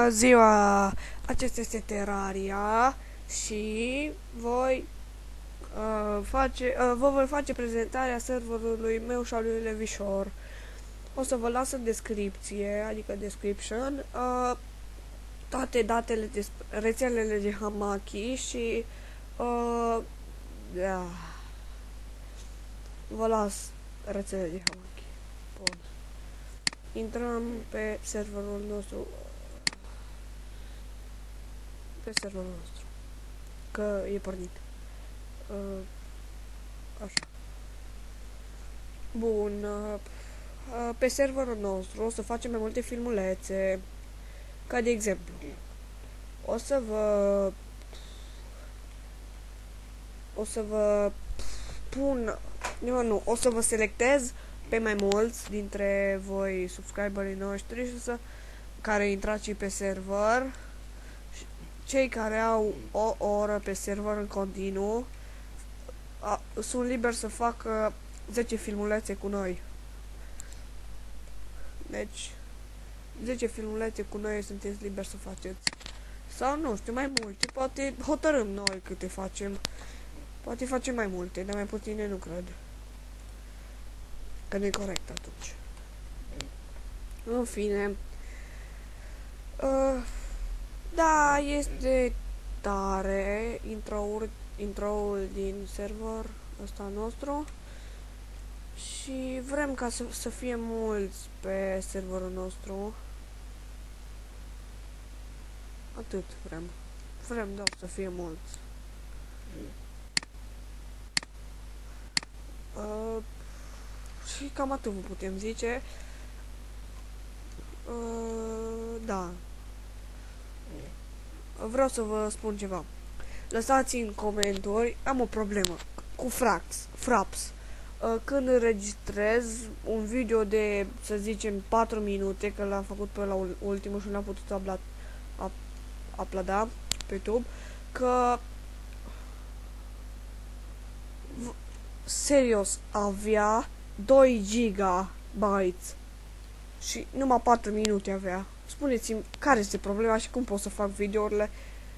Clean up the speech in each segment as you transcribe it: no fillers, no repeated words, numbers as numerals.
Bună ziua! Acesta este Terraria și vă voi face prezentarea serverului meu și al lui Levișor. O să vă las în descripție, adică description, toate datele de rețelele de Hamaki și da, vă las rețelele de Hamaki. Bun. Intrăm pe serverul nostru. Că e pornit. Așa. Bun. Pe serverul nostru o să facem mai multe filmulețe. Ca de exemplu, o să vă pun... o să vă selectez pe mai mulți dintre voi subscriberii noștri și care intrați și pe server. Cei care au o oră pe server în continuu sunt liberi să facă 10 filmulețe cu noi. Deci 10 filmulețe cu noi sunteți liberi să faceți. Sau nu știu, mai multe. Poate hotărâm noi câte facem. Poate facem mai multe, dar mai puține nu cred. Că nu e corect atunci. În fine. Da, este tare intro-ul din server ăsta nostru și vrem ca să fie mulți pe serverul nostru. Atât vrem. Vrem doar să fie mulți. Și cam atât vă putem zice. Da. Vreau să vă spun ceva. Lăsați în comentarii, am o problemă cu fraps. Când înregistrez un video de, să zicem, 4 minute, că l-am făcut pe la ultimul și nu l-am putut uploada pe YouTube, că serios avea 2 GB și numai 4 minute avea. Spuneți-mi care este problema și cum pot să fac videourile.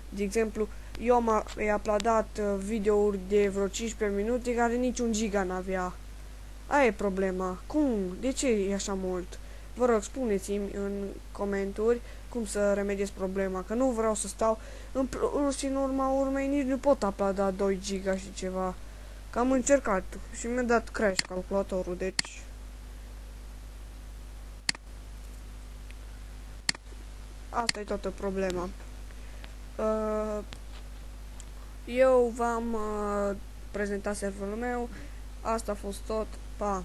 De exemplu, eu am uploadat videouri de vreo 15 minute care niciun giga n-avea. Aia e problema. Cum? De ce e așa mult? Vă rog, spuneți-mi în comentarii cum să remediez problema, că nu vreau să stau și în urma urmei nici nu pot uploada 2 giga și ceva. Că am încercat și mi-a dat crash calculatorul, deci... Asta e toată problema. Eu v-am prezentat serverul meu. Asta a fost tot. Pa!